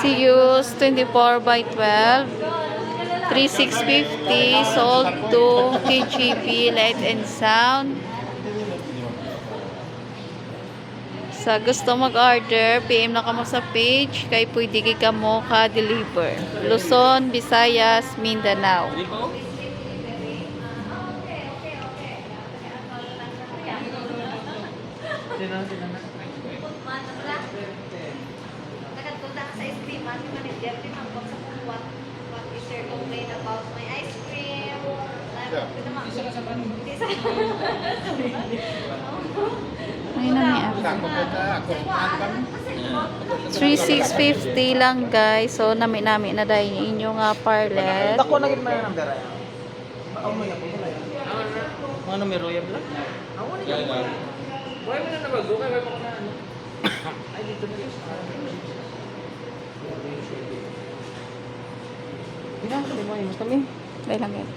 Sius 24 by 12. 3,650 sold to KGP Light and Sound. Sa gusto mag-order, PM na kamo sa page kay pwede kay kamo ka-deliver. Luzon, Visayas, Mindanao. Ayun na may app. 3,650 lang guys. So nami na dahil inyong parlet. Ako na gid man ang dara. Ako mo yan. Mga numero yan lang. Ako na yan. Why mo na nabago kay why mo na ano? Ay dito na yun. Ina, di mo kami. Dahil lang yan.